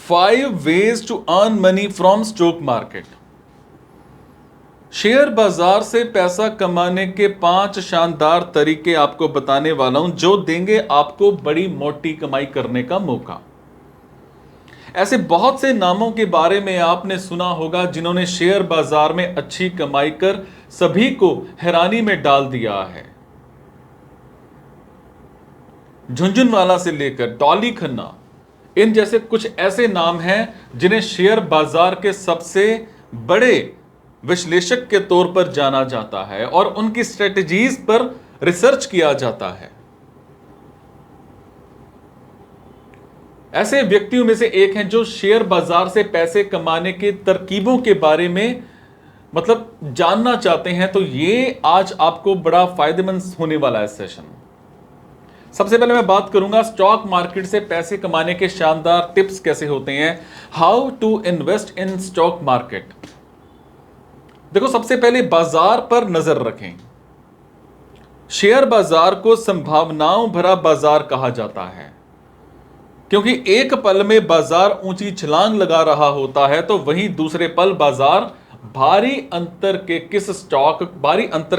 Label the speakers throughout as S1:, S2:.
S1: 5 ways to earn money from stock market। Share बाजार से पैसा कमाने के 5 शानदार तरीके आपको बताने वाला हूं, जो देंगे आपको बड़ी मोटी कमाई करने का मौका। ऐसे बहुत से नामों के बारे में आपने सुना होगा जिन्होंने शेयर बाजार में अच्छी कमाई कर सभी को हैरानी में डाल दिया है। झुनझुनवाला से लेकर डॉली खन्ना, इन जैसे कुछ ऐसे नाम हैं जिन्हें शेयर बाजार के सबसे बड़े विश्लेषक के तौर पर जाना जाता है और उनकी स्ट्रेटजीज पर रिसर्च किया जाता है। ऐसे व्यक्तियों में से एक हैं जो शेयर बाजार से पैसे कमाने के तरकीबों के बारे में जानना चाहते हैं, तो ये आज आपको बड़ा फायदेमंद होने वाला है सेशन। सबसे पहले मैं बात करूंगा स्टॉक मार्केट से पैसे कमाने के शानदार टिप्स कैसे होते हैं। How to invest in stock market. देखो, सबसे पहले बाजार पर नजर रखें। शेयर बाजार को संभावनाओं भरा बाजार कहा जाता है, क्योंकि एक पल में बाजार ऊंची छलांग लगा रहा होता है तो वहीं दूसरे पल बाजार भारी अंतर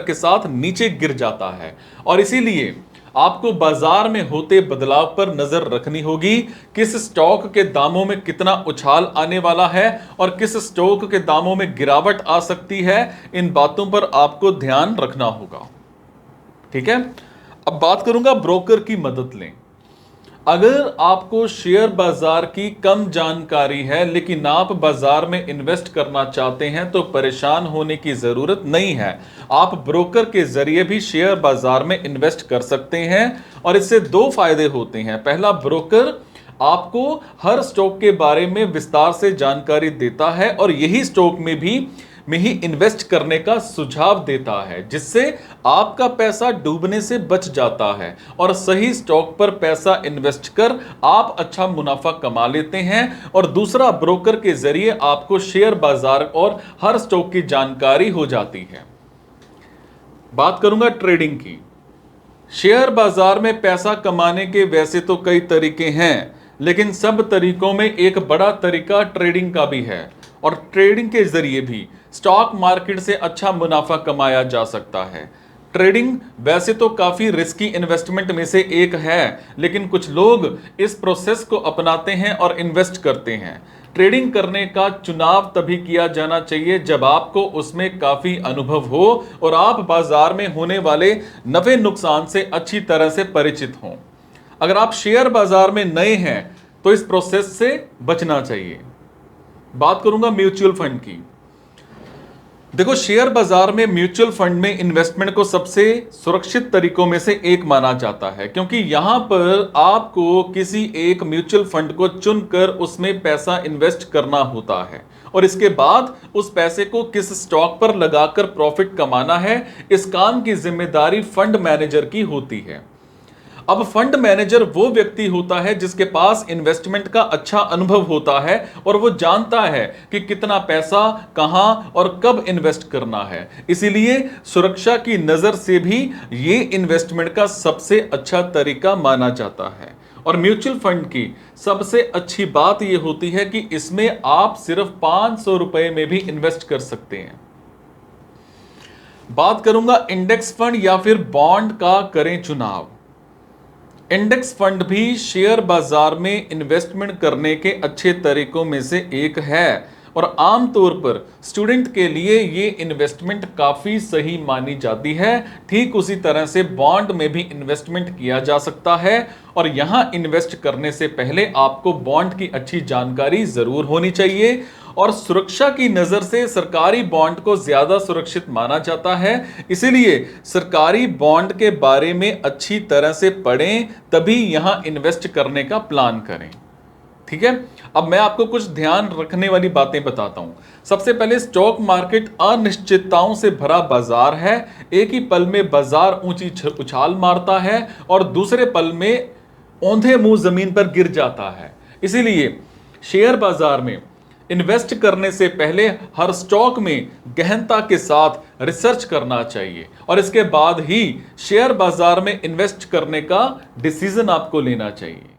S1: के साथ नीचे गिर जाता है। और इसीलिए आपको बाजार में होते बदलाव पर नजर रखनी होगी। किस स्टॉक के दामों में कितना उछाल आने वाला है और किस स्टॉक के दामों में गिरावट आ सकती है, इन बातों पर आपको ध्यान रखना होगा। ठीक है, अब बात करूंगा ब्रोकर की मदद लें। अगर आपको शेयर बाजार की कम जानकारी है लेकिन आप बाजार में इन्वेस्ट करना चाहते हैं तो परेशान होने की जरूरत नहीं है। आप ब्रोकर के जरिए भी शेयर बाजार में इन्वेस्ट कर सकते हैं और इससे 2 फायदे होते हैं। पहला, ब्रोकर आपको हर स्टॉक के बारे में विस्तार से जानकारी देता है और यही स्टॉक में ही इन्वेस्ट करने का सुझाव देता है, जिससे आपका पैसा डूबने से बच जाता है और सही स्टॉक पर पैसा इन्वेस्ट कर आप अच्छा मुनाफा कमा लेते हैं। और दूसरा, ब्रोकर के जरिए आपको शेयर बाजार और हर स्टॉक की जानकारी हो जाती है। बात करूंगा ट्रेडिंग की। शेयर बाजार में पैसा कमाने के वैसे तो कई तरीके हैं, लेकिन सब तरीकों में एक बड़ा तरीका ट्रेडिंग का भी है और ट्रेडिंग के जरिए भी स्टॉक मार्केट से अच्छा मुनाफा कमाया जा सकता है। ट्रेडिंग वैसे तो काफी रिस्की इन्वेस्टमेंट में से एक है, लेकिन कुछ लोग इस प्रोसेस को अपनाते हैं और इन्वेस्ट करते हैं। ट्रेडिंग करने का चुनाव तभी किया जाना चाहिए जब आपको उसमें काफी अनुभव हो और आप बाजार में होने वाले नफे नुकसान से अच्छी तरह से परिचित हों। अगर आप शेयर बाजार में नए हैं तो इस प्रोसेस से बचना चाहिए। बात करूंगा म्यूचुअल फंड की। देखो, शेयर बाजार में म्यूचुअल फंड में इन्वेस्टमेंट को सबसे सुरक्षित तरीकों में से एक माना जाता है, क्योंकि यहां पर आपको किसी एक म्यूचुअल फंड को चुनकर उसमें पैसा इन्वेस्ट करना होता है और इसके बाद उस पैसे को किस स्टॉक पर लगाकर प्रॉफिट कमाना है, इस काम की जिम्मेदारी फंड मैनेजर की होती है। अब फंड मैनेजर वो व्यक्ति होता है जिसके पास इन्वेस्टमेंट का अच्छा अनुभव होता है और वो जानता है कि कितना पैसा कहां और कब इन्वेस्ट करना है। इसीलिए सुरक्षा की नजर से भी ये इन्वेस्टमेंट का सबसे अच्छा तरीका माना जाता है। और म्यूचुअल फंड की सबसे अच्छी बात यह होती है कि इसमें आप सिर्फ 500 रुपए में भी इन्वेस्ट कर सकते हैं। बात करूंगा इंडेक्स फंड या फिर बॉन्ड का करें चुनाव। इंडेक्स फंड भी शेयर बाजार में इन्वेस्टमेंट करने के अच्छे तरीकों में से एक है और आमतौर पर स्टूडेंट के लिए ये इन्वेस्टमेंट काफी सही मानी जाती है। ठीक उसी तरह से बॉन्ड में भी इन्वेस्टमेंट किया जा सकता है और यहां इन्वेस्ट करने से पहले आपको बॉन्ड की अच्छी जानकारी जरूर होनी चाहिए और सुरक्षा की नजर से सरकारी बॉन्ड को ज्यादा सुरक्षित माना जाता है। इसीलिए सरकारी बॉन्ड के बारे में अच्छी तरह से पढ़ें, तभी यहां इन्वेस्ट करने का प्लान करें। ठीक है, अब मैं आपको कुछ ध्यान रखने वाली बातें बताता हूं। सबसे पहले, स्टॉक मार्केट अनिश्चितताओं से भरा बाजार है। एक ही पल में बाजार ऊंची उछाल मारता है और दूसरे पल में औंधे मुंह जमीन पर गिर जाता है। इसीलिए शेयर बाजार में इन्वेस्ट करने से पहले हर स्टॉक में गहनता के साथ रिसर्च करना चाहिए और इसके बाद ही शेयर बाजार में इन्वेस्ट करने का डिसीजन आपको लेना चाहिए।